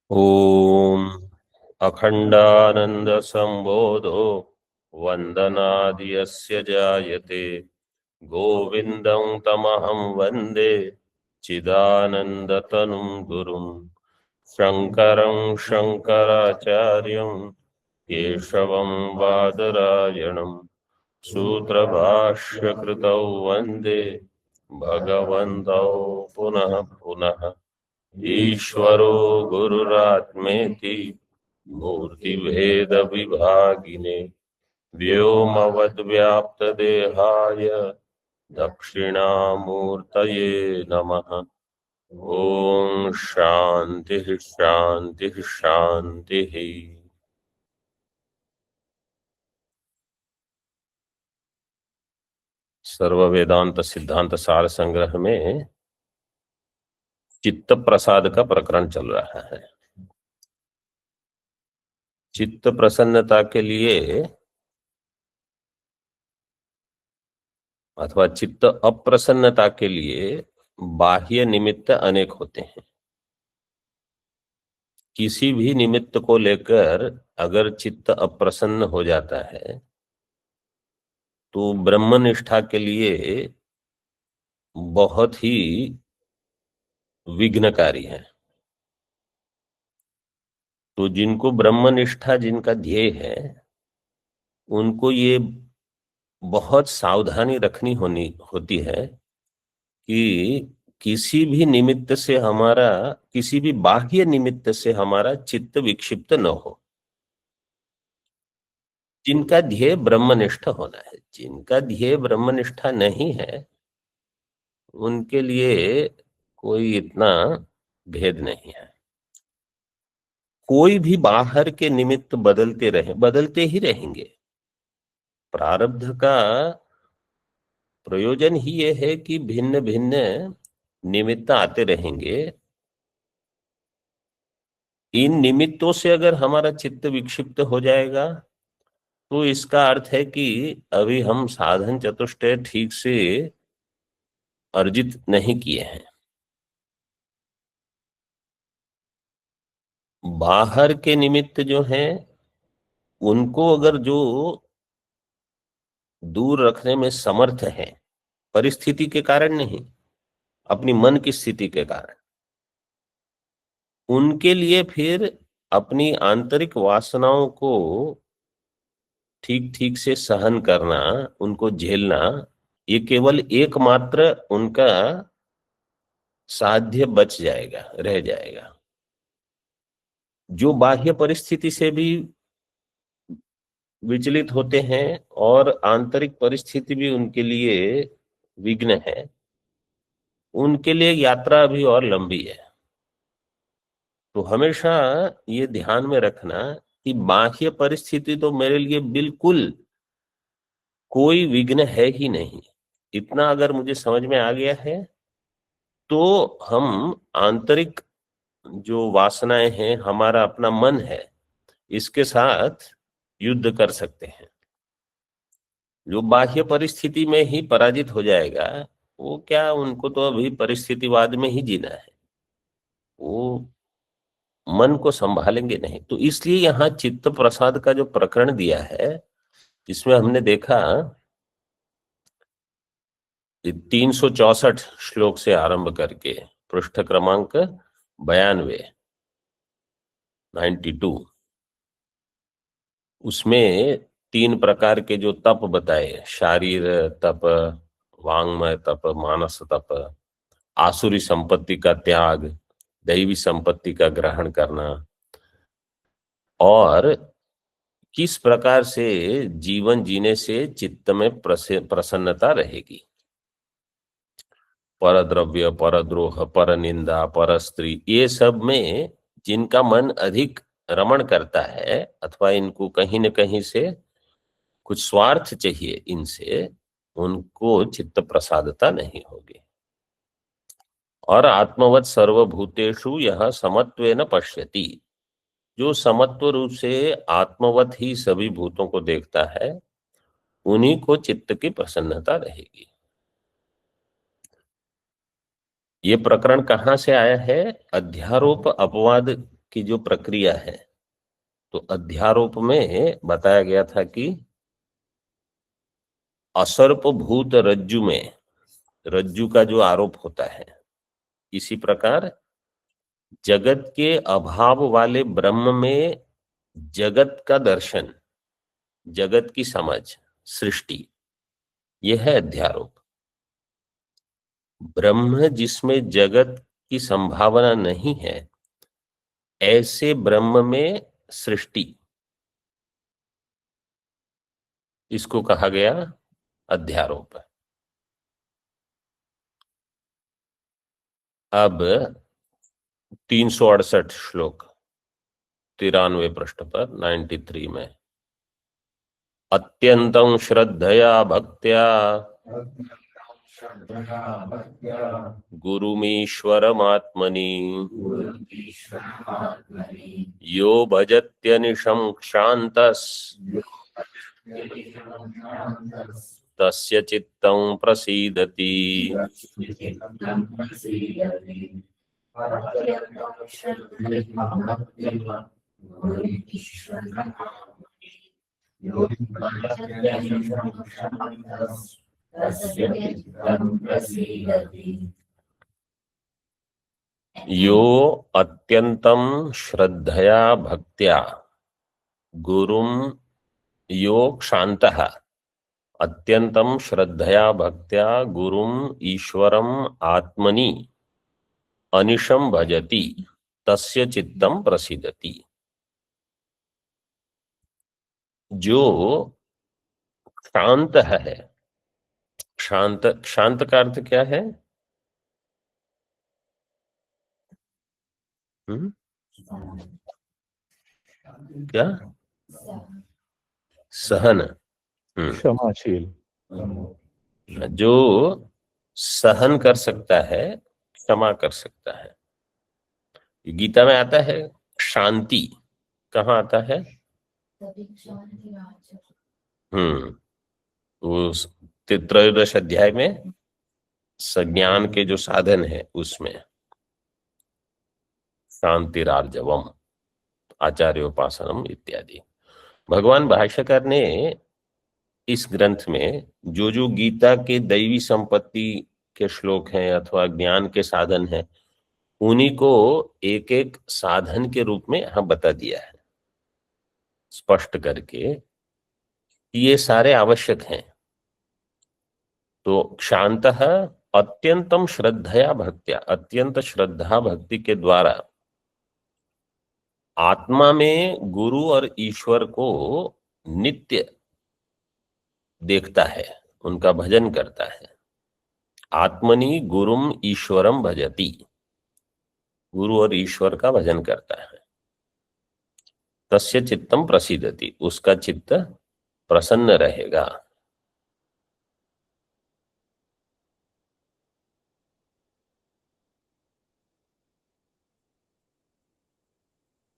ॐ अखण्डानन्दसम्बोधो वन्दनादि यस्य जायते गोविन्दं तमहं वन्दे चिदानन्दतनुं गुरुं शङ्करं शङ्कराचार्यं केशवं बादरायणं सूत्रभाष्यकृतौ वन्दे भगवन्तौ पुनः पुनः। ईश्वरो गुरुरात्मेति मूर्तिभेदविभागिने व्योमवद्व्याप्तदेहाय दक्षिणामूर्तये नमः। ओम शांति शांति शांति। सर्व वेदांत सिद्धांत सार संग्रह में चित्त प्रसाद का प्रकरण चल रहा है। चित्त प्रसन्नता के लिए अथवा चित्त अप्रसन्नता के लिए बाह्य निमित्त अनेक होते हैं। किसी भी निमित्त को लेकर अगर चित्त अप्रसन्न हो जाता है तो ब्रह्मनिष्ठा के लिए बहुत ही विघ्नकारी है। तो जिनको ब्रह्मनिष्ठा जिनका ध्येय है उनको ये बहुत सावधानी रखनी होती है कि किसी भी निमित्त से हमारा, किसी भी बाह्य निमित्त से हमारा चित्त विक्षिप्त न हो। जिनका ध्येय ब्रह्मनिष्ठ होना है, जिनका ध्येय ब्रह्मनिष्ठा नहीं है उनके लिए कोई इतना भेद नहीं है। कोई भी बाहर के निमित्त बदलते ही रहेंगे। प्रारब्ध का प्रयोजन ही ये है कि भिन्न भिन्न निमित्त आते रहेंगे। इन निमित्तों से अगर हमारा चित्त विक्षिप्त हो जाएगा तो इसका अर्थ है कि अभी हम साधन चतुष्टय ठीक से अर्जित नहीं किए हैं। बाहर के निमित्त जो हैं उनको अगर जो दूर रखने में समर्थ है, परिस्थिति के कारण नहीं, अपनी मन की स्थिति के कारण, उनके लिए फिर अपनी आंतरिक वासनाओं को ठीक ठीक से सहन करना, उनको झेलना, ये केवल एकमात्र उनका साध्य बच जाएगा, रह जाएगा। जो बाह्य परिस्थिति से भी विचलित होते हैं और आंतरिक परिस्थिति भी उनके लिए विघ्न है, उनके लिए यात्रा अभी और लंबी है। तो हमेशा ये ध्यान में रखना कि बाह्य परिस्थिति तो मेरे लिए बिल्कुल कोई विघ्न है ही नहीं। इतना अगर मुझे समझ में आ गया है तो हम आंतरिक जो वासनाएं हैं, हमारा अपना मन है, इसके साथ युद्ध कर सकते हैं। जो बाह्य परिस्थिति में ही पराजित हो जाएगा वो क्या, उनको तो अभी परिस्थितिवाद में ही जीना है, वो मन को संभालेंगे नहीं। तो इसलिए यहाँ चित्त प्रसाद का जो प्रकरण दिया है इसमें हमने देखा 364 श्लोक से आरंभ करके पृष्ठ क्रमांक 92 उसमें 3 प्रकार के जो तप बताए, शारीर तप, वांग्मय तप, मानस तप, आसुरी संपत्ति का त्याग, दैवी संपत्ति का ग्रहण करना, और किस प्रकार से जीवन जीने से चित्त में प्रसन्नता रहेगी। पर द्रव्य, पर द्रोह, पर निंदा, पर स्त्री, ये सब में जिनका मन अधिक रमण करता है अथवा इनको कहीं न कहीं से कुछ स्वार्थ चाहिए, इनसे उनको चित्त प्रसादता नहीं होगी। और आत्मवत् सर्वभूतेषु यह समत्वेन पश्यति, जो समत्व रूप से आत्मवत ही सभी भूतों को देखता है, उन्हीं को चित्त की प्रसन्नता रहेगी। ये प्रकरण कहाँ से आया है? अध्यारोप अपवाद की जो प्रक्रिया है, तो अध्यारोप में बताया गया था कि असर्प भूत रज्जु में रज्जु का जो आरोप होता है, इसी प्रकार जगत के अभाव वाले ब्रह्म में जगत का दर्शन, जगत की समझ, सृष्टि, यह है अध्यारोप। ब्रह्म जिसमें जगत की संभावना नहीं है, ऐसे ब्रह्म में सृष्टि, इसको कहा गया अध्यारोप। अब 368 श्लोक 93 पृष्ठ पर 93 में, अत्यंतं श्रद्धया भक्त्या गुरुमीश्वरमात्मनि यो भजत्यनिशं क्षान्तस् तस्य चित्तं प्रसीदति। यो अत्यंतं श्रद्धया भक्त्या गुरुम यो क्षान्तः, अत्यंतं श्रद्धया भक्त्या गुरुम ईश्वरम आत्मनि अनिशम भजति तस्य चित्तम प्रसीदति। जो शांत है, शांत, शांत का अर्थ क्या है? क्या? सहन, क्षमाशील। जो सहन कर सकता है, क्षमा कर सकता है। गीता में आता है शांति, कहाँ आता है? उस त्रयोदश अध्याय में संज्ञान के जो साधन है उसमें शांतिरार्जवम आचार्योपासनम इत्यादि। भगवान भाष्यकार ने इस ग्रंथ में जो जो गीता के दैवी संपत्ति के श्लोक हैं अथवा ज्ञान के साधन हैं, उन्हीं को एक एक साधन के रूप में यहाँ बता दिया है, स्पष्ट करके ये सारे आवश्यक हैं। तो शांतः अत्यंतम श्रद्धया भक्त्या, अत्यंत श्रद्धा भक्ति के द्वारा आत्मा में गुरु और ईश्वर को नित्य देखता है, उनका भजन करता है। आत्मनि गुरुम ईश्वरम भजति, गुरु और ईश्वर का भजन करता है। तस्य चित्तम प्रसीदति, उसका चित्त प्रसन्न रहेगा।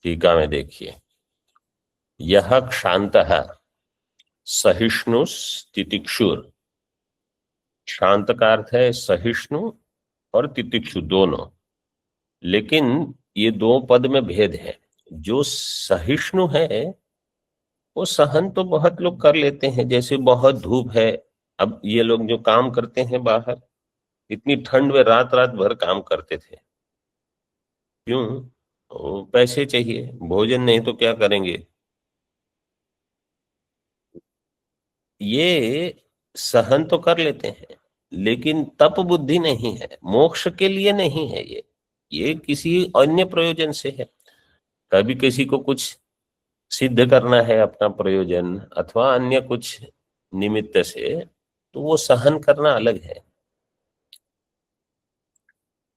टीका में देखिए, यह क्षान्तः सहिष्णु तितिक्षुर, शांत का अर्थ है सहिष्णु और तितिक्षु दोनों, लेकिन ये दो पद में भेद है। जो सहिष्णु है वो सहन तो बहुत लोग कर लेते हैं, जैसे बहुत धूप है, अब ये लोग जो काम करते हैं बाहर, इतनी ठंड में रात रात भर काम करते थे, क्यों? पैसे चाहिए, भोजन नहीं तो क्या करेंगे। ये सहन तो कर लेते हैं, लेकिन तप बुद्धि नहीं है, मोक्ष के लिए नहीं है। ये किसी अन्य प्रयोजन से है। कभी किसी को कुछ सिद्ध करना है अपना प्रयोजन अथवा अन्य कुछ निमित्त से, तो वो सहन करना अलग है।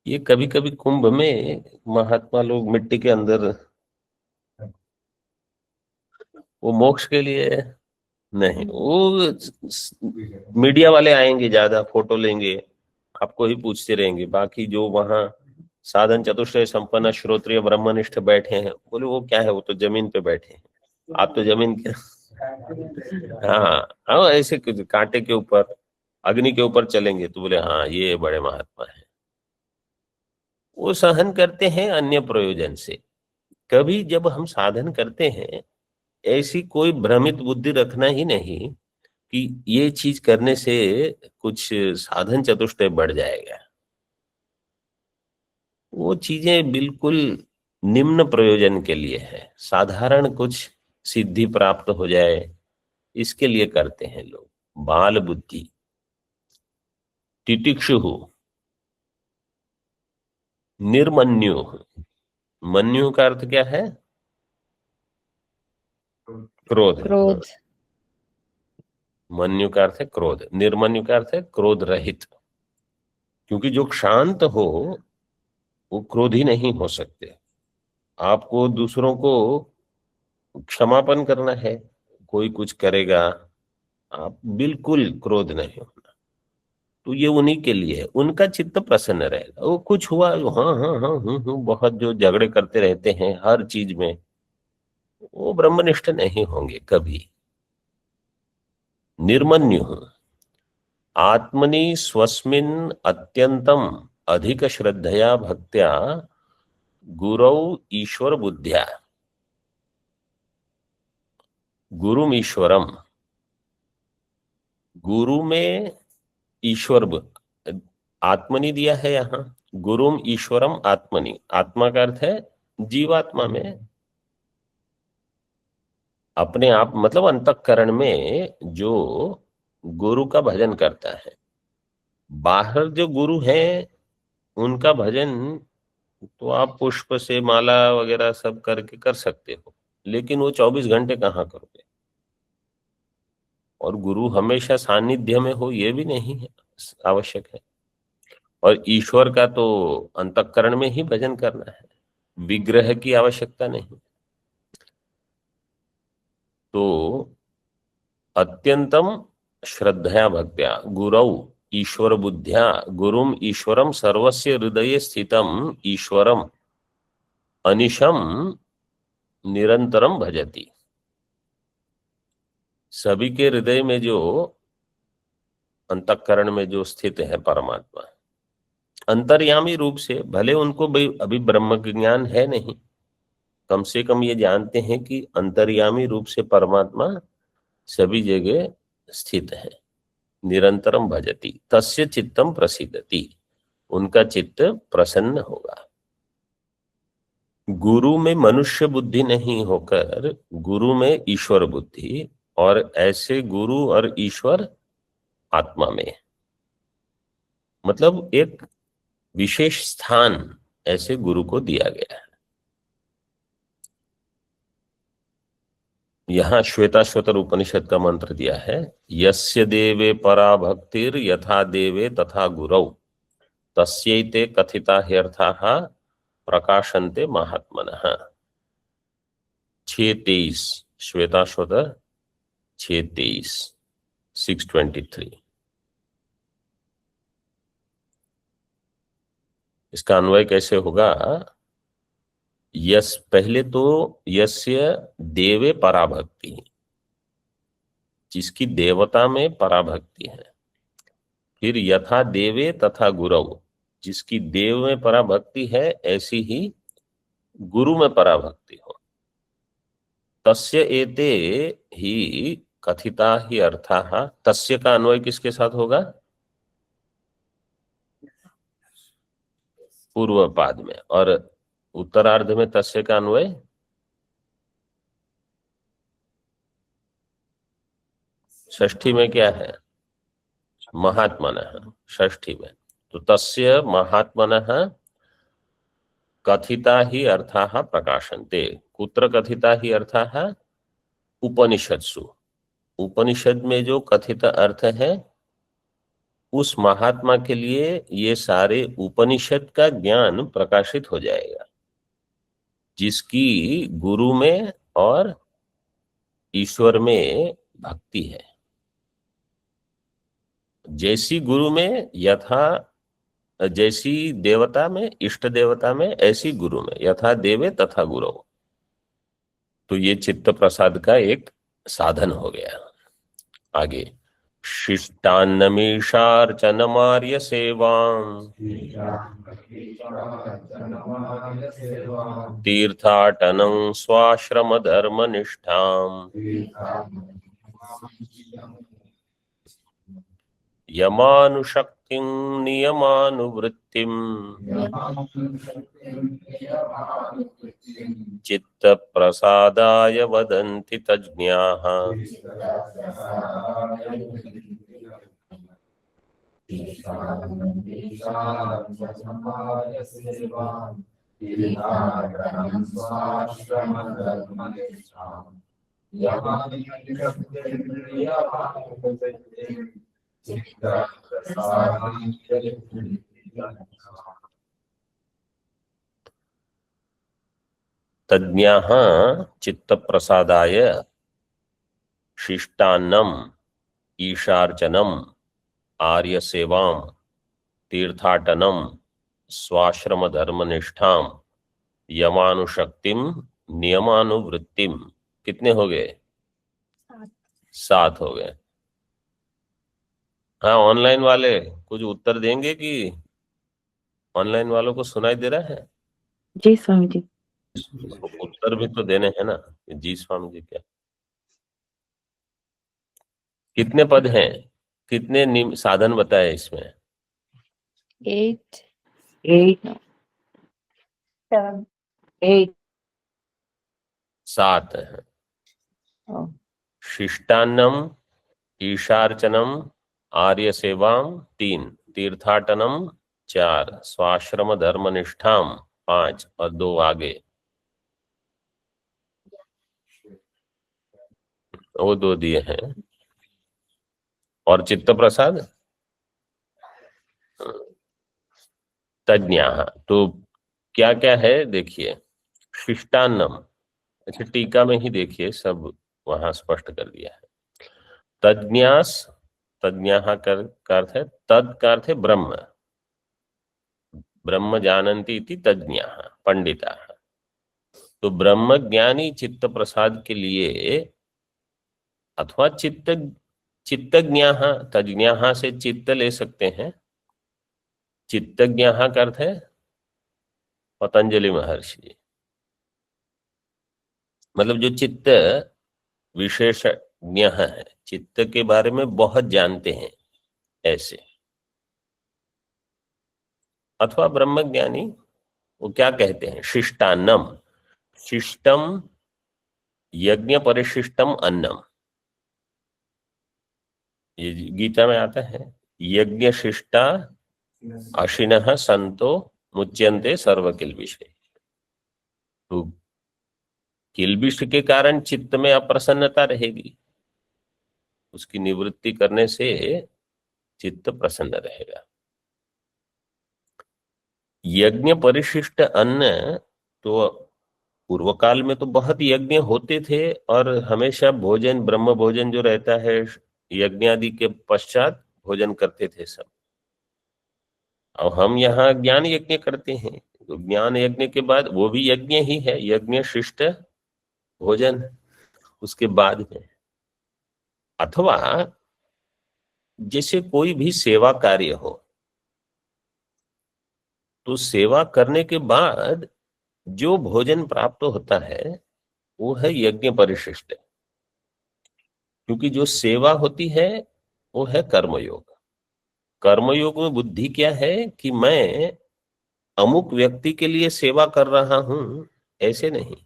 ये कभी कभी कुंभ में महात्मा लोग मिट्टी के अंदर, वो मोक्ष के लिए नहीं, वो मीडिया वाले आएंगे, ज्यादा फोटो लेंगे, आपको ही पूछते रहेंगे। बाकी जो वहां साधन चतुष्टय संपन्न श्रोत्रिय ब्रह्मनिष्ठ बैठे हैं, बोले वो क्या है, वो तो जमीन पे बैठे हैं, आप तो जमीन के हाँ हाँ, ऐसे कांटे के ऊपर, अग्नि के ऊपर चलेंगे, तो बोले हाँ ये बड़े महात्मा है। वो सहन करते हैं अन्य प्रयोजन से। कभी जब हम साधन करते हैं, ऐसी कोई भ्रमित बुद्धि रखना ही नहीं कि ये चीज करने से कुछ साधन चतुष्टय बढ़ जाएगा। वो चीजें बिल्कुल निम्न प्रयोजन के लिए है, साधारण कुछ सिद्धि प्राप्त हो जाए इसके लिए करते हैं लोग। बाल बुद्धि। तितिक्षु, निर्मन्यु। मन्यु का अर्थ क्या है? क्रोध। क्रोध। मन्यु का अर्थ है क्रोध, निर्मन्यु का अर्थ है क्रोध रहित। क्योंकि जो शांत हो वो क्रोधी नहीं हो सकते। आपको दूसरों को क्षमापन करना है, कोई कुछ करेगा, आप बिल्कुल क्रोध नहीं होना। तो ये उन्हीं के लिए है, उनका चित्त प्रसन्न रहेगा। वो कुछ हुआ, हाँ हाँ हाँ बहुत जो झगड़े करते रहते हैं हर चीज में, वो ब्रह्मनिष्ठ नहीं होंगे कभी। निर्मन्यु, आत्मनि स्वस्मिन् अत्यंतम अधिक श्रद्धया भक्त्या गुरौ ईश्वर बुद्ध्या। गुरुम ईश्वरम, गुरु में ईश्वर आत्मनि दिया है यहाँ। गुरुम ईश्वरम आत्मनि, आत्मा का अर्थ है जीवात्मा में, अपने आप मतलब अंतःकरण में जो गुरु का भजन करता है। बाहर जो गुरु है उनका भजन तो आप पुष्प से माला वगैरह सब करके कर सकते हो, लेकिन वो 24 घंटे कहाँ करोगे? और गुरु हमेशा सानिध्य में हो ये भी नहीं है आवश्यक है। और ईश्वर का तो अंतःकरण में ही भजन करना है, विग्रह की आवश्यकता नहीं। तो अत्यंतम श्रद्धया भक्त्या गुरौ ईश्वर बुद्ध्या गुरुम ईश्वरम सर्वस्य हृदये स्थितम ईश्वरम अनिशम निरंतरम भजति। सभी के हृदय में जो अंतःकरण में जो स्थित है परमात्मा, अंतर्यामी रूप से, भले उनको अभी ब्रह्म ज्ञान है नहीं, कम से कम ये जानते हैं कि अंतर्यामी रूप से परमात्मा सभी जगह स्थित है। निरंतरम भजति तस्य चित्तम प्रसिद्धति, उनका चित्त प्रसन्न होगा। गुरु में मनुष्य बुद्धि नहीं होकर गुरु में ईश्वर बुद्धि, और ऐसे गुरु और ईश्वर आत्मा में, मतलब एक विशेष स्थान ऐसे गुरु को दिया गया है। यहां श्वेताश्वतर उपनिषद का मंत्र दिया है, यस्य देवे परा भक्तिर यथा देवे तथा गुरौ तस्यैते कथिता ह्यर्थाः प्रकाशन्ते महात्मनः। 6:23 श्वेताश्वतर 6:23 6:23। इसका अन्वय कैसे होगा? यस, पहले तो यस्य देवे पराभक्ति, जिसकी देवता में पराभक्ति है। फिर यथा देवे तथा गुरौ, जिसकी देव में पराभक्ति है ऐसी ही गुरु में पराभक्ति हो। तस्य एते ही कथिता ही अर्थाः, तस्य का अन्वय किसके साथ होगा? पूर्व पाद में। और उत्तरार्ध में तस्य का अन्वय षष्ठी में क्या है? महात्मनः, षष्ठी में। तो तस्य महात्मनः कथिता ही अर्थाः प्रकाशन्ते। कुत्र कथिता ही अर्थाः? उपनिषत्सु। उपनिषद में जो कथित अर्थ है उस महात्मा के लिए ये सारे उपनिषद का ज्ञान प्रकाशित हो जाएगा, जिसकी गुरु में और ईश्वर में भक्ति है। जैसी गुरु में यथा, जैसी देवता में, इष्ट देवता में, ऐसी गुरु में, यथा देवे तथा गुरु। तो ये चित्त प्रसाद का एक साधन हो गया। आगे शिष्टान्नमीशार्चनमार्य सेवाम् तीर्थाटनं स्वाश्रमधर्मनिष्ठाम् यमानुशक्तिं नियमानुवृत्तिम् चित्तप्रसादाय वदन्ति तज्ज्ञाः। तज्ञाः चित्तप्रसादाय शिष्टान्नम ईशार्चनम आर्य सेवाम तीर्थाटनम स्वाश्रम धर्मनिष्ठाम यमानुशक्तिम नियमानुवृत्तिम। कितने हो गए? 7 हो गए। हाँ, ऑनलाइन वाले कुछ उत्तर देंगे कि ऑनलाइन वालों को सुनाई दे रहा है? जी स्वामी जी। उत्तर भी तो देने हैं ना। जी स्वामी जी क्या? कितने पद हैं? कितने साधन बताए इसमें? 8 7 7 है। शिष्टान्नम ईशार्चनम आर्य सेवाम 3, तीर्थाटनम 4, स्वाश्रम धर्मनिष्ठाम 5 और 2 आगे वो 2 दिए हैं। और चित्त प्रसाद तज्ञाः। तो क्या क्या है देखिए। शिष्टान्नम, अच्छा टीका में ही देखिए, सब वहां स्पष्ट कर दिया है। तज्ञास, तज्ञाः का अर्थ है, तद का अर्थ है ब्रह्म, ब्रह्म जानन्ति इति तज्ञाः पंडिताः। तो ब्रह्म ज्ञानी चित्त प्रसाद के लिए अथवा चित्तज्ञाः, तज्ञाः से चित्त ले सकते हैं। चित्तज्ञाः का अर्थ है पतंजलि महर्षि, मतलब जो चित्त विशेषज्ञ है, चित्त के बारे में बहुत जानते हैं ऐसे। अथवा ब्रह्मज्ञानी, वो क्या कहते हैं? शिष्टान्नम, शिष्टम यज्ञ परिशिष्टम अन्नम, ये गीता में आता है। यज्ञ शिष्टा अशिनः संतो मुच्यन्ते सर्व किल्बिषे। तो किल्बिष के कारण चित्त में अप्रसन्नता रहेगी, उसकी निवृत्ति करने से चित्त प्रसन्न रहेगा। यज्ञ परिशिष्ट अन्न, तो पूर्व काल में तो बहुत यज्ञ होते थे और हमेशा भोजन, ब्रह्म भोजन जो रहता है यज्ञ आदि के पश्चात भोजन करते थे सब। और हम यहाँ ज्ञान यज्ञ करते हैं, तो ज्ञान यज्ञ के बाद वो भी यज्ञ ही है, यज्ञ शिष्ट भोजन उसके बाद में। अथवा जैसे कोई भी सेवा कार्य हो, तो सेवा करने के बाद जो भोजन प्राप्त होता है वो है यज्ञ परिशिष्ट। क्योंकि जो सेवा होती है वो है कर्मयोग। कर्मयोग में बुद्धि क्या है कि मैं अमुक व्यक्ति के लिए सेवा कर रहा हूं, ऐसे नहीं।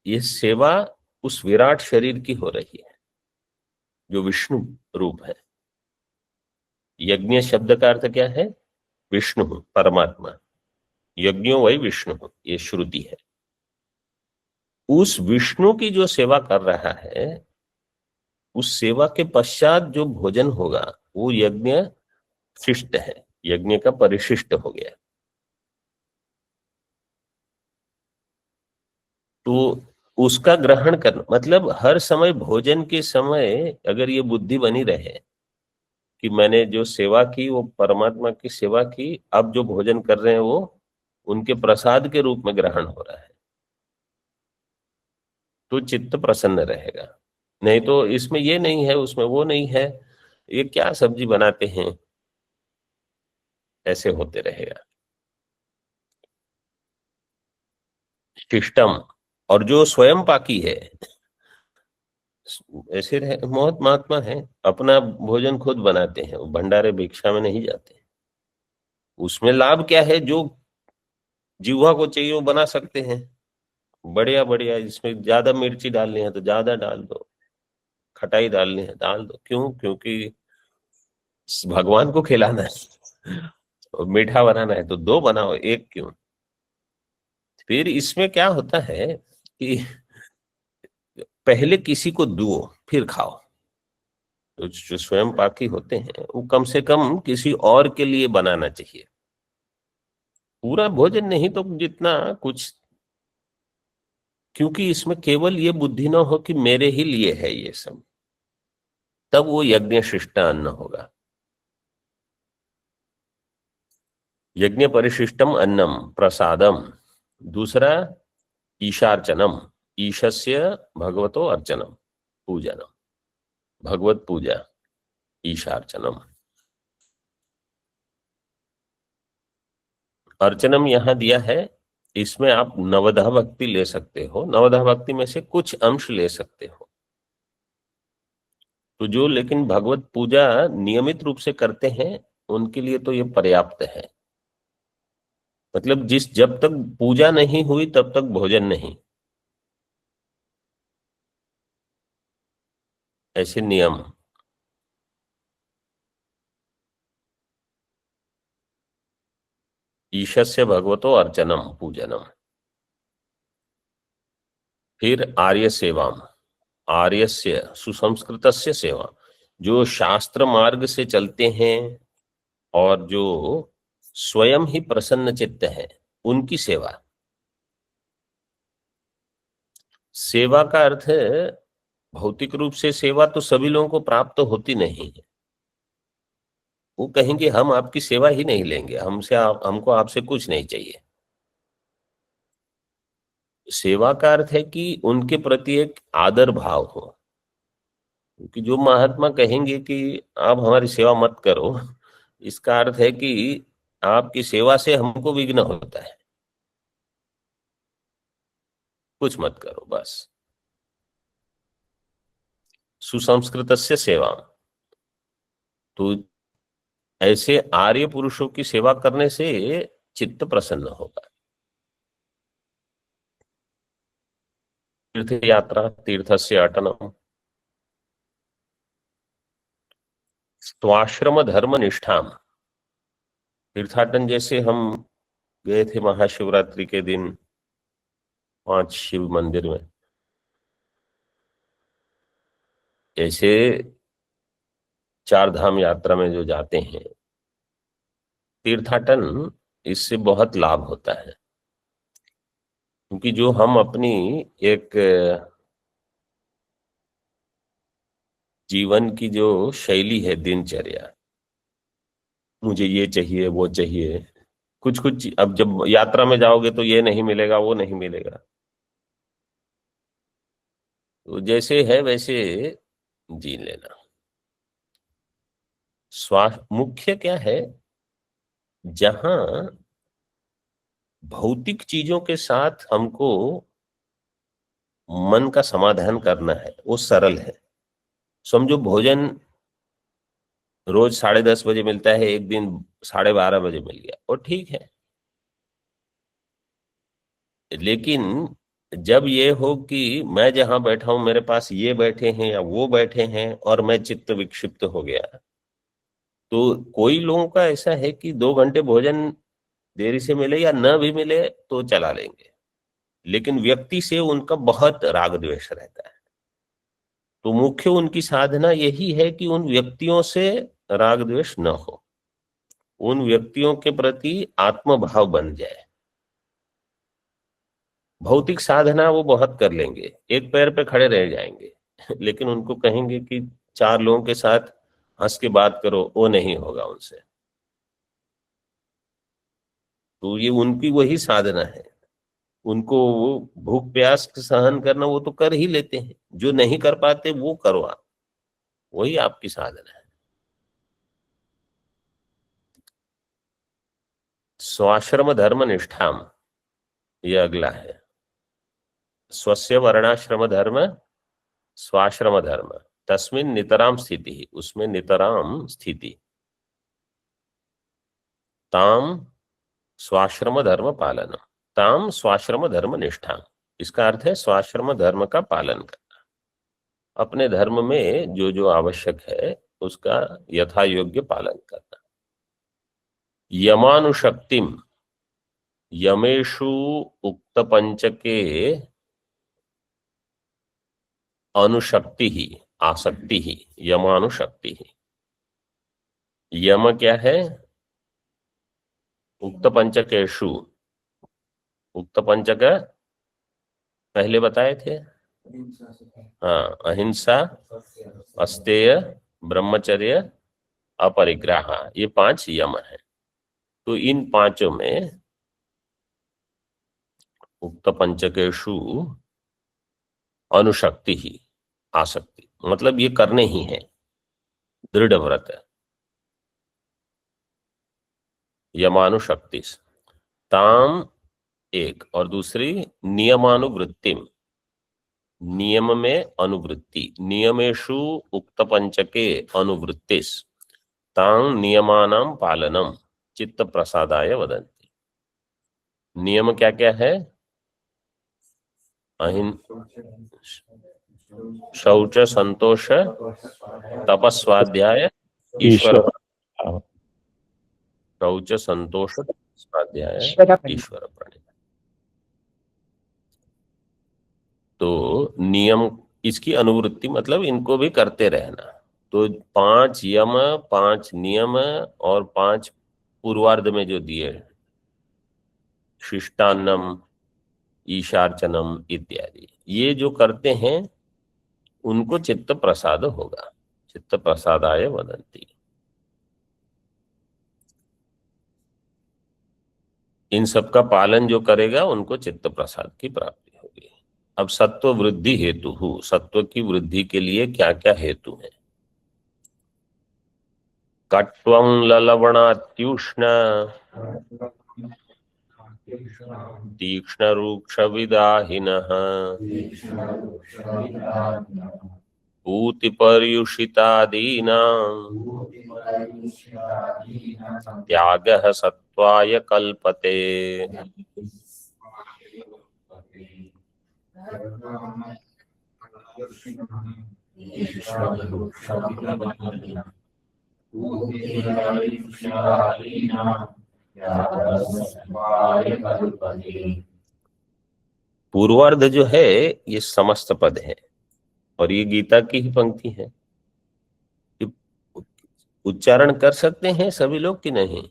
ये सेवा उस विराट शरीर की हो रही है जो विष्णु रूप है। यज्ञ शब्द का अर्थ क्या है? विष्णु, परमात्मा। यज्ञो वही विष्णु, ये श्रुति है। उस विष्णु की जो सेवा कर रहा है, उस सेवा के पश्चात जो भोजन होगा वो यज्ञ शिष्ट है, यज्ञ का परिशिष्ट हो गया। तो उसका ग्रहण करना, मतलब हर समय भोजन के समय अगर ये बुद्धि बनी रहे कि मैंने जो सेवा की वो परमात्मा की सेवा की, अब जो भोजन कर रहे हैं वो उनके प्रसाद के रूप में ग्रहण हो रहा है, तो चित्त प्रसन्न रहेगा। नहीं तो इसमें ये नहीं है, उसमें वो नहीं है, ये क्या सब्जी बनाते हैं, ऐसे होते रहेगा। शिष्टम, और जो स्वयं पाकी है, ऐसे रहे, बहुत महात्मा है, अपना भोजन खुद बनाते हैं, वो भंडारे भिक्षा में नहीं जाते। उसमें लाभ क्या है, जो जीवा को चाहिए वो बना सकते हैं, बढ़िया बढ़िया। इसमें ज्यादा मिर्ची डालनी है तो ज्यादा डाल दो, खटाई डालनी है डाल दो, क्यों? क्योंकि भगवान को खिलाना है और मीठा बनाना है तो दो बनाओ, एक क्यों? फिर इसमें क्या होता है कि पहले किसी को दो फिर खाओ। तो जो स्वयं पाकी होते हैं वो कम से कम किसी और के लिए बनाना चाहिए, पूरा भोजन नहीं तो जितना कुछ, क्योंकि इसमें केवल ये बुद्धि ना हो कि मेरे ही लिए है ये सब, तब वो यज्ञ शिष्ट अन्न होगा। यज्ञ परिशिष्टम अन्नम प्रसादम। दूसरा ईशार्चनम, ईशस्य भगवतो अर्चनम, पूजनम, भगवत पूजा, ईशार्चनम। अर्चनम यहां दिया है, इसमें आप नवधा भक्ति ले सकते हो, नवधा भक्ति में से कुछ अंश ले सकते हो। तो जो लेकिन भगवत पूजा नियमित रूप से करते हैं उनके लिए तो ये पर्याप्त है। मतलब जब तक पूजा नहीं हुई तब तक भोजन नहीं, ऐसे नियम। ईशस्य भगवतो अर्चनम पूजनम। फिर आर्य सेवाम, आर्यस्य सुसंस्कृतस्य सेवा, जो शास्त्र मार्ग से चलते हैं और जो स्वयं ही प्रसन्न चित्त है, उनकी सेवा। सेवा का अर्थ है, भौतिक रूप से सेवा तो सभी लोगों को प्राप्त होती नहीं है। वो कहेंगे हम आपकी सेवा ही नहीं लेंगे, हमको आपसे कुछ नहीं चाहिए। सेवा का अर्थ है कि उनके प्रति एक आदर भाव हो। क्योंकि जो महात्मा कहेंगे कि आप हमारी सेवा मत करो, इसका अर्थ है कि आपकी सेवा से हमको विघ्न होता है, कुछ मत करो बस। सुसंस्कृतस्य सेवा, तो ऐसे आर्य पुरुषों की सेवा करने से चित्त प्रसन्न होगा। तीर्थ यात्रा, तीर्थस्य अटनम, स्वाश्रम धर्म निष्ठाम। तीर्थाटन जैसे हम गए थे महाशिवरात्रि के दिन 5 शिव मंदिर में, ऐसे 4 धाम यात्रा में जो जाते हैं, तीर्थाटन, इससे बहुत लाभ होता है। क्योंकि जो हम अपनी एक जीवन की जो शैली है, दिनचर्या, मुझे ये चाहिए वो चाहिए, कुछ कुछ, अब जब यात्रा में जाओगे तो ये नहीं मिलेगा वो नहीं मिलेगा, तो जैसे है वैसे जी लेना। मुख्य क्या है, जहां भौतिक चीजों के साथ हमको मन का समाधान करना है वो सरल है। समझो भोजन रोज 10:30 बजे मिलता है, एक दिन 12:30 बजे मिल गया, और ठीक है। लेकिन जब ये हो कि मैं जहां बैठा हूं मेरे पास ये बैठे हैं या वो बैठे हैं और मैं चित्त विक्षिप्त हो गया, तो कोई लोगों का ऐसा है कि 2 घंटे भोजन देरी से मिले या न भी मिले तो चला लेंगे, लेकिन व्यक्ति से उनका बहुत राग द्वेष रहता है। तो मुख्य उनकी साधना यही है कि उन व्यक्तियों से राग द्वेष न हो, उन व्यक्तियों के प्रति आत्मभाव बन जाए। भौतिक साधना वो बहुत कर लेंगे, एक पैर पे खड़े रह जाएंगे लेकिन उनको कहेंगे कि 4 लोगों के साथ हंस के बात करो, वो नहीं होगा उनसे। तो ये उनकी वही साधना है, उनको वो भूख प्यास सहन करना वो तो कर ही लेते हैं, जो नहीं कर पाते वो करो आप, वही आपकी साधना है। स्वाश्रम धर्म निष्ठाम, ये अगला है। स्वस्य वर्णाश्रम धर्म स्वाश्रम धर्म तस्मिन् नितराम स्थिति, उसमें नितराम स्थिति। ताम स्वाश्रम धर्म पालनम ताम स्वाश्रम धर्म निष्ठाम, इसका अर्थ है स्वाश्रम धर्म का पालन करना, अपने धर्म में जो जो आवश्यक है उसका यथा योग्य पालन करना। यमानुशक्तिम, यमेषु उक्त पंचके अनुशक्ति ही आसक्ति ही, यमानुशक्ति ही। यम क्या है? उक्त पंचकेषु, उक्त पंचक पहले बताए थे, हाँ, अहिंसा, अस्तेय, ब्रह्मचर्य, अपरिग्रह, ये 5 यम है। तो इन 5 में उक्त पंचकेषु अनुशक्ति ही आसक्ति, मतलब ये करने ही है, दृढ़ व्रत है। यमानुशक्ति ताम एक, और दूसरी नियमानुवृत्तिम, नियम में अनुवृत्ति, नियमेषु उक्त पंचके अनुवृत्तिस तां नियमानां पालनम चित्त प्रसादाय वदन्ति। नियम क्या क्या है? शौच, संतोष, तपस्वाध्याय, ईश्वर। शौच, संतोष, स्वाध्याय, ईश्वर प्रणिधान। तो नियम, इसकी अनुवृत्ति मतलब इनको भी करते रहना। तो 5 यम, 5 नियम और 5 पूर्वार्ध में जो दिए, शिष्टान्नम, ईशार्चनम इत्यादि, ये जो करते हैं उनको चित्त प्रसाद होगा, चित्त प्रसादाय वदन्ति। इन सब का पालन जो करेगा उनको चित्त प्रसाद की प्राप्ति होगी। अब सत्व वृद्धि हेतु, सत्व की वृद्धि के लिए क्या क्या हेतु है? कट्वं ललवणात्युष्ण तीक्ष्ण रूक्ष विदाहिनः पूतिपर्युषितादीनां त्यागः सत्वाय कल्पते। पूर्वार्ध जो है ये समस्त पद है और ये गीता की ही पंक्ति है। उच्चारण कर सकते हैं सभी लोग कि नहीं?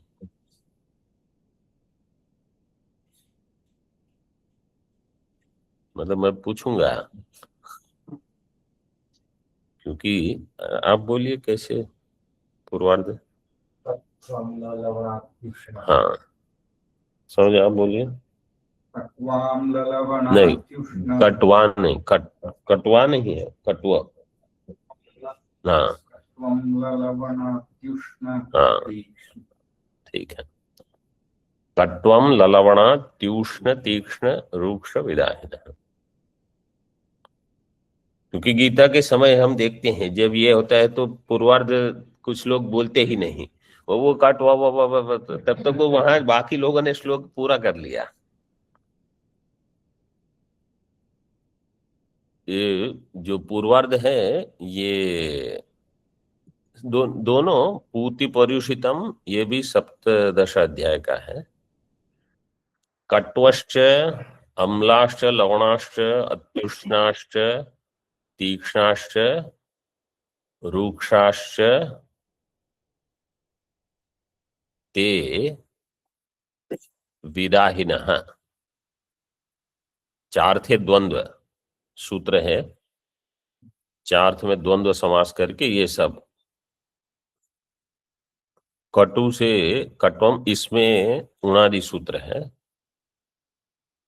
मतलब मैं पूछूंगा, क्योंकि आप बोलिए कैसे पूर्वार्ध। हाँ समझ, आप बोलिए। नहीं, कटवा नहीं, कटवा नहीं है, कटवा। हाँ हाँ ठीक है। कट्वम ललवणा त्यूष्ण तीक्ष्ण रूक्ष विदाहिन। क्योंकि गीता के समय हम देखते हैं जब ये होता है तो पूर्वार्ध कुछ लोग बोलते ही नहीं, वो कटवा, तब तक वो वहां बाकी लोगों ने श्लोक पूरा कर लिया। ये जो पूर्वार्ध है ये दोनों पूति पर्युषितम, ये भी सप्तदश अध्याय का है। कट्वश्च अम्लाश्च लवणाश्च अत्युष्णाश्च तीक्ष्णाश्च रूक्षाश्च ते विदाहिनः। 4 थे द्वंद्व सूत्र है, 4 में द्वंद्व समास करके ये सब कटु से कट्वम, इसमें उणादि सूत्र है।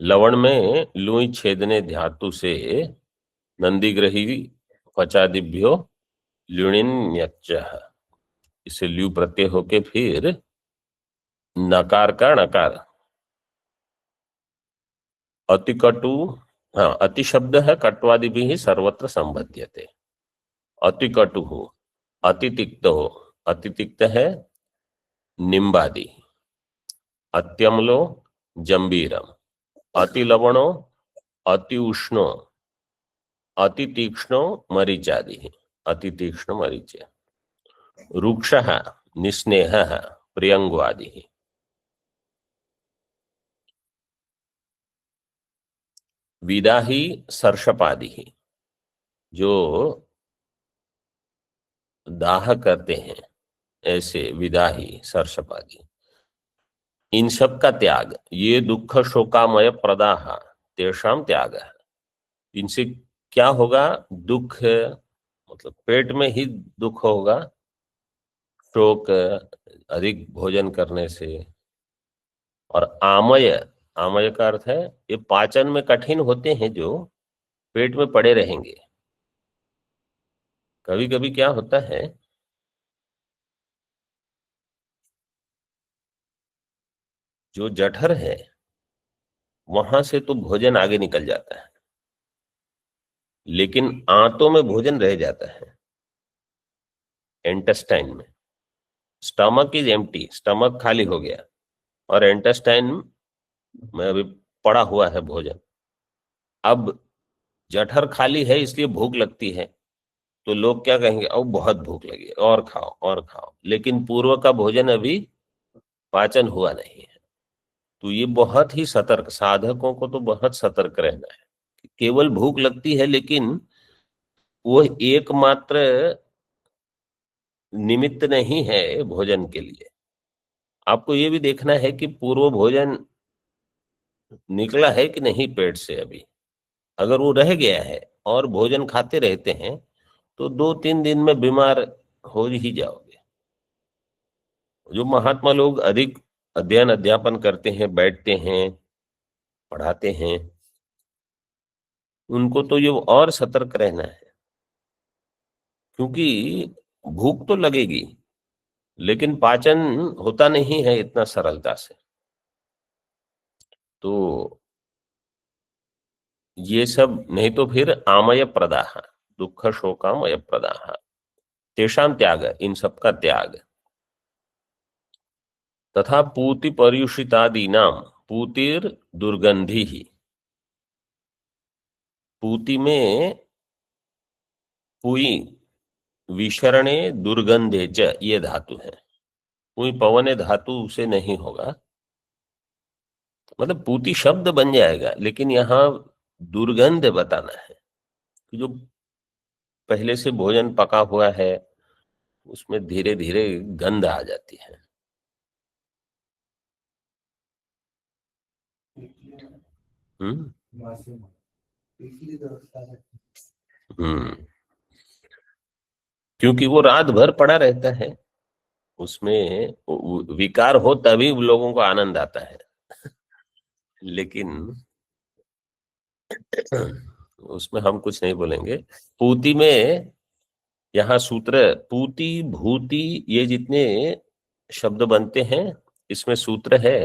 लवण में लुई छेदने धातु से नंदीग्रही पचादिभ्यो ल्युणिन्यच्च, इससे ल्यू प्रत्यय होके फिर नकार का नकार। अतिकटु, हाँ अति शब्द है, कटवादि भी ही सर्वत्र संबध्यते। अतिकटु हो, अतितिक्त हो, अतितिक्त है निम्बादि। अत्यम्लो जंबीरम, अति लवणो अति उष्णो अति तीक्ष्णो मरीचादि, अति तीक्ष्ण मरीच। रुक्षः निस्नेहः प्रियंगवादि। विदाही सर्षपादि, जो दाह करते हैं ऐसे विदाही सर्षपादि। इन सब का त्याग, ये दुख शोकामय प्रदाह तेषाम त्याग है। इनसे क्या होगा? दुख, मतलब पेट में ही दुख होगा, शोक अधिक भोजन करने से। और आमय, आमय का अर्थ है ये पाचन में कठिन होते हैं जो पेट में पड़े रहेंगे। कभी कभी क्या होता है, जो जठर है वहां से तो भोजन आगे निकल जाता है, लेकिन आंतों में भोजन रह जाता है, इंटेस्टाइन में। स्टमक इज एम्प्टी, स्टमक खाली हो गया और इंटेस्टाइन में अभी पड़ा हुआ है भोजन। अब जठर खाली है इसलिए भूख लगती है, तो लोग क्या कहेंगे, अब बहुत भूख लगी और खाओ और खाओ, लेकिन पूर्व का भोजन अभी पाचन हुआ नहीं है। तो ये बहुत ही सतर्क, साधकों को तो बहुत सतर्क रहना है। केवल भूख लगती है, लेकिन वो एकमात्र निमित्त नहीं है भोजन के लिए। आपको ये भी देखना है कि पूर्व भोजन निकला है कि नहीं पेट से अभी। अगर वो रह गया है और भोजन खाते रहते हैं तो 2-3 दिन में बीमार हो ही जाओगे। जो महात्मा लोग अधिक अध्ययन अध्यापन करते हैं, बैठते हैं, पढ़ाते हैं, उनको तो ये और सतर्क रहना है, क्योंकि भूख तो लगेगी लेकिन पाचन होता नहीं है इतना सरलता से। तो ये सब नहीं तो फिर आमय प्रदाह, दुख शोकामय प्रदाह तेषां त्याग, इन सब का त्याग। तथा पूति पर्युषितादीनाम पूतिर दुर्गंधि ही, पूति में पुई विशरणे दुर्गंधे च ये धातु है। पुई पवने धातु से नहीं होगा, मतलब पूति शब्द बन जाएगा, लेकिन यहाँ दुर्गंध बताना है कि जो पहले से भोजन पका हुआ है उसमें धीरे धीरे गंध आ जाती है। हम्म हम्म क्योंकि वो रात भर पड़ा रहता है, उसमें विकार हो तभी लोगों को आनंद आता है, लेकिन उसमें हम कुछ नहीं बोलेंगे। पूति में यहाँ सूत्र पूति भूति ये जितने शब्द बनते हैं इसमें सूत्र है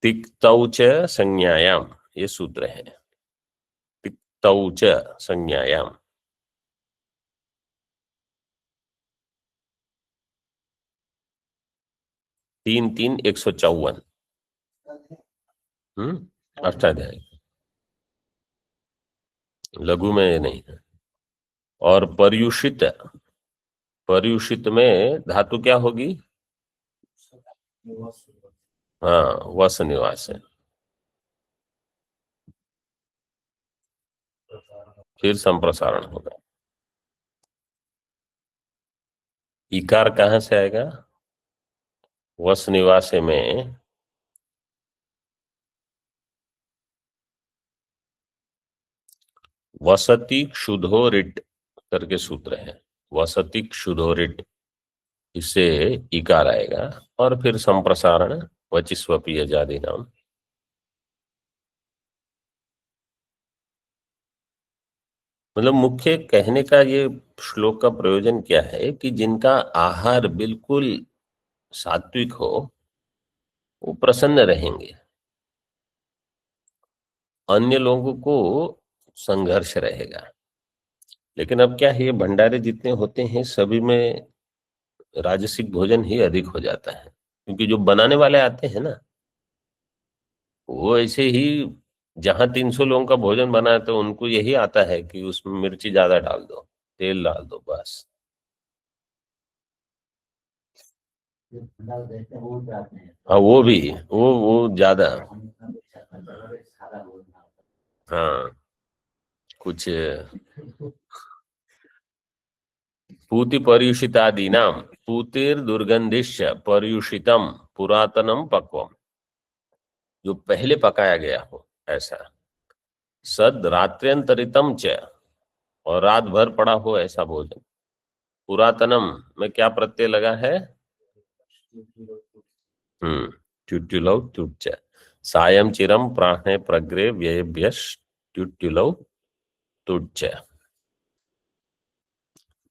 तिक्तौच संज्ञायाम, ये सूत्र है तिक्तौच संज्ञायाम। 3-3-154 अष्टाध्याय, लघु में नहीं है। और पर्युषित, पर्युषित में धातु क्या होगी? हाँ वस निवास है, फिर संप्रसारण होगा। इकार कहां से आएगा? वस निवास में वसति क्षुधो रिट करके सूत्र है, वसति क्षुधो रिट, इससे इकार आएगा और फिर संप्रसारण वचिस्वपी अजादि नाम। मतलब मुख्य कहने का ये श्लोक का प्रयोजन क्या है कि जिनका आहार बिल्कुल सात्विक हो वो प्रसन्न रहेंगे, अन्य लोगों को संघर्ष रहेगा। लेकिन अब क्या है, ये भंडारे जितने होते हैं सभी में राजसिक भोजन ही अधिक हो जाता है, क्योंकि जो बनाने वाले आते हैं ना वो ऐसे ही, जहां 300 लोगों का भोजन बना है तो उनको यही आता है कि उसमें मिर्ची ज्यादा डाल दो, तेल डाल दो, बस। हाँ वो भी, वो ज्यादा, हाँ कुछ पूति पर्युषितादीनाम पूतिर दुर्गंधिश्च पर्युषितम पुरातनम पक्वम, जो पहले पकाया गया हो ऐसा। सद रात्र्यंतरितम च, और रात भर पड़ा हो ऐसा भोजन। पुरातनम में क्या प्रत्यय लगा है? ट्युट्युलौ ट्युच्च सायं चिरम प्राणे प्रग्रे व्ययभ्यश ट्युट्युलौ तुच्च।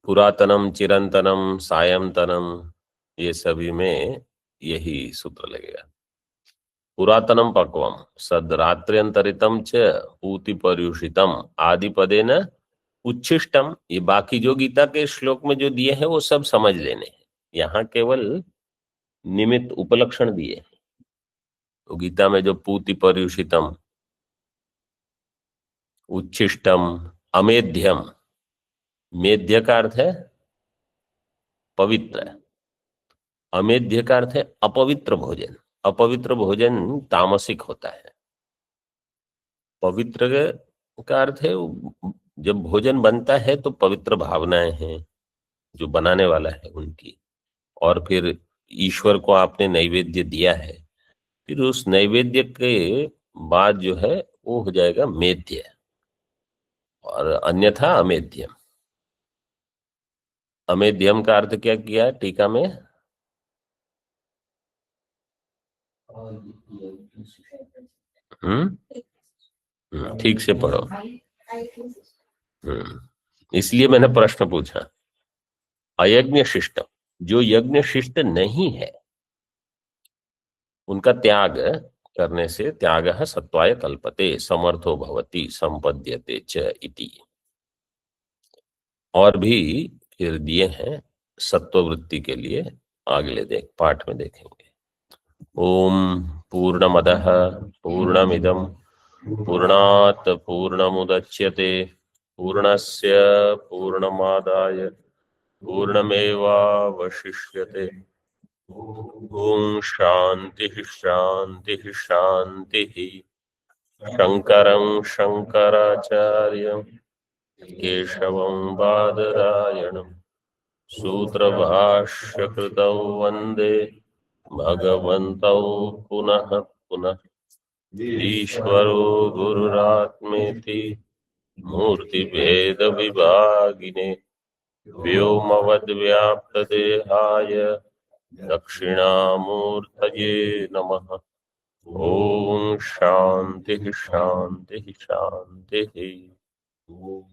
पुरातनम, चिरंतनम, सायंतनम, ये सभी में यही सूत्र लगेगा। पुरातनम पक्वम सद रात्र्यंतरितम च पूति पर्युषितम आदि पदेन उच्छिष्टम। ये बाकी जो गीता के श्लोक में जो दिए हैं वो सब समझ लेने हैं, यहाँ केवल निमित्त उपलक्षण दिए हैं। तो गीता में जो पूति पर्युषितम, उच्छिष्टम, अमेध्यम, मेध्य का अर्थ है पवित्र, अमेध्य का अर्थ है अपवित्र भोजन। अपवित्र भोजन तामसिक होता है। पवित्र का अर्थ है जब भोजन बनता है तो पवित्र भावनाएं हैं जो बनाने वाला है उनकी, और फिर ईश्वर को आपने नैवेद्य दिया है, फिर उस नैवेद्य के बाद जो है वो हो जाएगा मेध्य, और अन्यथा अमेध्यम। अमेध्यम का अर्थ क्या किया टीका में? ठीक से पढ़ो। इसलिए मैंने प्रश्न पूछा। अयज्ञ शिष्ट, जो यज्ञ शिष्ट नहीं है उनका त्याग करने से त्याग सत्वाय कल्पते समर्थो भवति संपद्यते च इति। और भी फिर दिए हैं सत्ववृत्ति के लिए, अगले पाठ में देखेंगे। ओम पूर्णमदः पूर्णमिदं पूर्णात् पूर्णमुदच्यते पूर्णस्य पूर्णमादाय पूर्णमेवावशिष्यते। ओम शांति शांति शांति। शंकरं शंकराचार्यं केशवं बादरायणं सूत्रभाष्यकृतौ वन्दे भगवन्तौ पुनः पुनः। ईश्वरो गुरुरात्मेति मूर्तिभेदविभागिने व्योमवद्व्याप्तदेहाय दक्षिणामूर्तये नमः। ओम शांति शांति शांति। ओम